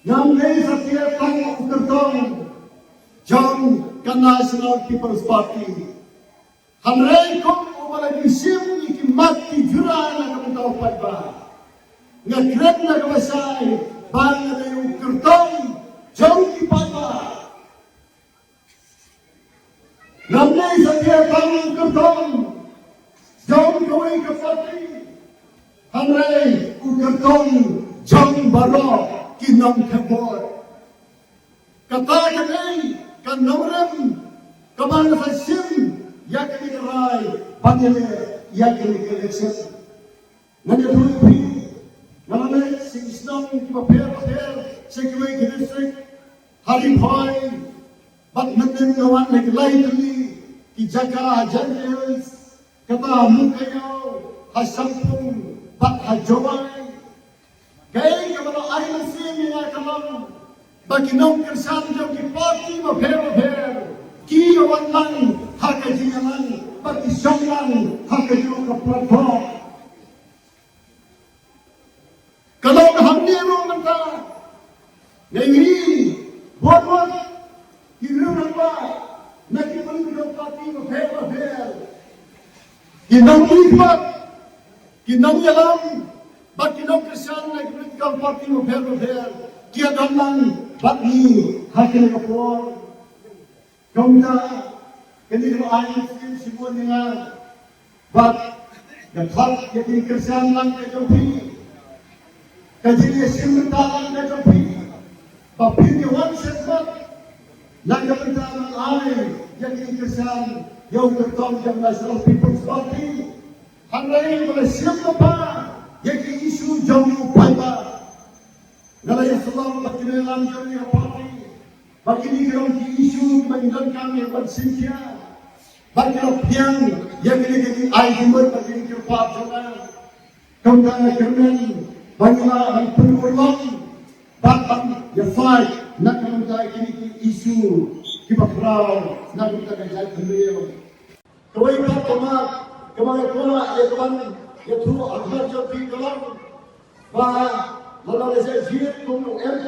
Ngambil setiap tang kertong jam ke National People's Party. Hamrai kong umalagi sim ikimati jura na kamitaw padba. Nga kret na kawasay bang na yung kertong jam ipadba. Ngambil setiap tang kertong jam kaway kapati. Hamrai kertong jam baro kinong kabor. Katakan ay kanamram kabang sa sim yakni karay pangile yakni election. Nanya tuloy nalala si Islam kipaper sa kiway district halipay bat natin gawan naglaytuli ki jaka janjels kata mukayaw hasampung bat hajaway kay kamano ay nasin niya kamang baginong kersan jom ki party maper ki awan lang hakajiya lang bagisong lang hakajiyo ka platform kalau kahamniro man ka ngayon buwan kiniro na ba nakipalit ng party maper kinang lipat kinang yalang ba't kinong kersan nakipalit ng party maper kia damang bakni hakin kapor kamda kini ko ayin sibuan nga bat gathak yakini kersan lang ka jopi kajili simentalan ka jopi papini wan setbat lang kapitalan ay yakini kersan yung kertong yang National People's Party hanay mga siyam pa yakini isu jom paiba Nalaya salam bakini lanjut ni parti, bakini kerong ki isu menginginkan yang bersintia, bakini piang yang ini argument bakini kerpat jangan, kemudian kermen bagaimana yang penulang, batang yang fight nak kemudian kini isu kibakrau nak kemudian jadi beliau. Kawai bat kemana ya kawan ya tu akhir jadi kawan, bah Malah saya jiat kong MP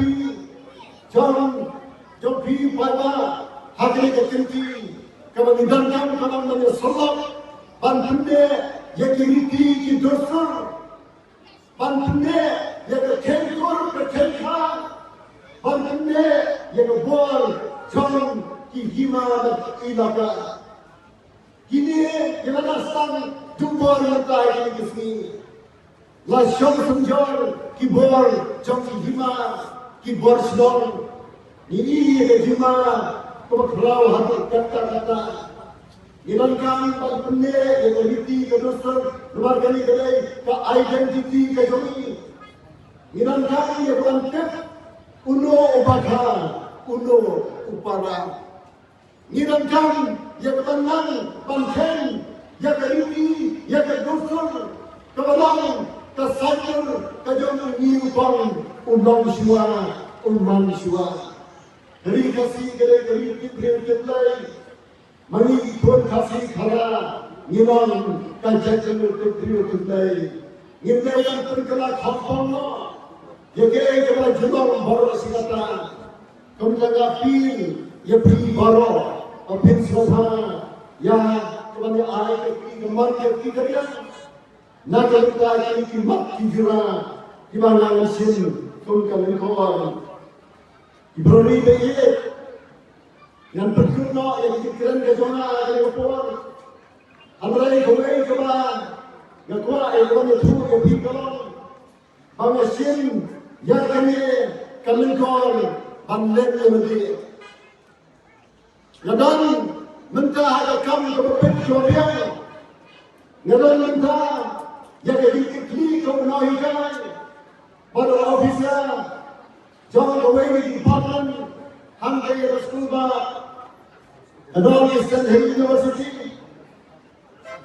John Jopi Pada Hakili Kekinti Kemenangan kalam dari Salak Bantunde Yakiriti Ki Dorsur Bantunde Yakkenkur Kekenka Bantunde Yakbol John Ki Hima Ilaka Kini Yalastan Dumbor Matai Kisni La Shom Sanjor Kibor Jom Hima Kibor Slon ini Hima Kemaklau Hadir kata-kata Inangkang Pagpende Identity Kedosor Lumargani Kedai Ka Identity Kajoni Inangkang Yakuantep Uno Ubaka Uno Upara Inangkang Yakutanang Bangken Yakariti Yakadosor Kebalang Kasayur kajong niupang umang siwa dari kasih dari kiplay mani pun kasih khala nilang kajajan kiplay yang perkala kampung yake kala julong baro silata kemudian pil ya pri baro pin soha ya kemudian ai ke gemar ke kirian Nakalita kini kimak kijura Kimana ngasin Tulkan lingkawan Ibroni beye Yang berguna yang dikiran ke zona Yang kapor Amrai kumai kaba Yang kuat yang kuat yang tuh yang pingkalon Bangasin Yang kami Kalingkawan Banlen yang mati Ngadan Mentah ada kami kebepet Kewabian Ngadan mentah yang dikikli kemenahikan pada ofisnya John Gawai Department Hangkai Raskulba Adol Eastern University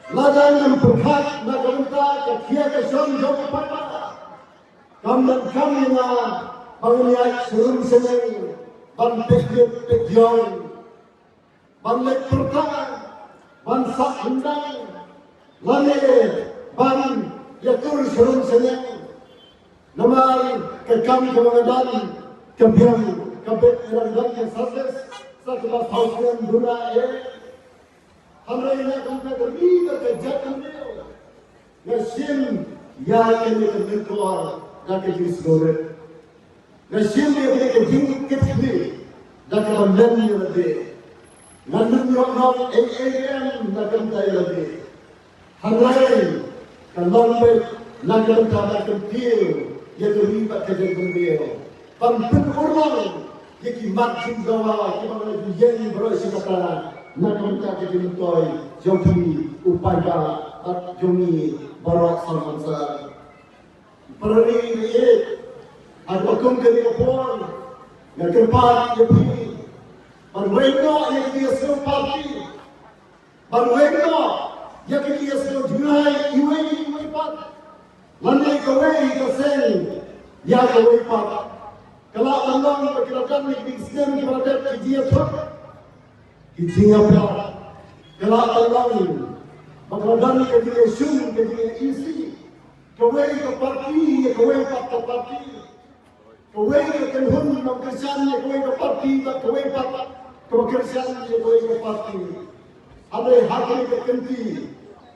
Ladan yang berkat Nagamta Kakia Kasyon Jom Pada Kamdan kami na Pangyayat Surum Seneng Banpekit Pekyon Banlek Pertang Bansak Hendang Lale Ban Yatur Surum Seneng Namal Kekam Kemangadan Kemudian kabet erang ke sukses setelah hausian guna hamrena kamka derbi kerja dia Nasim ya kene kementor dak jenis gore Nasim dia kene jing ketli dak bandan dia lade Nandun yok AAM dak kentai lade Hamrai kalon be nagam tada kentil ya derbi kerja dia Pampun orang yang makin gawa kita yang berosi kata nak minta kebentoy jogi upaya jogi barok samasa perari ini ada kum kali kapon nak kerpat jadi berweno yang dia suruh parti berweno yang dia suruh junai iwe pat landai kawai kasen ya kawai pat kalau Allah berkata di Islam berkata kijiya thot kijiya pra kalau Allah berkata kijiya shum kijiya isi kawai ke parti kawai ke parti kawai ke kanhun kerjaan kawai ke parti kawai ke kerjaan kawai ke parti ada hati ke kenti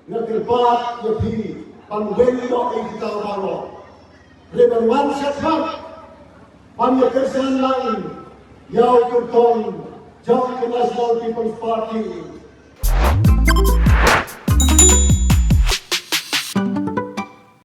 nak kerpat ya pi panwen lo kita baru lebar wan syafat Panya kerjaan lain, Yau Kurtong, Jauh ke National People's Party,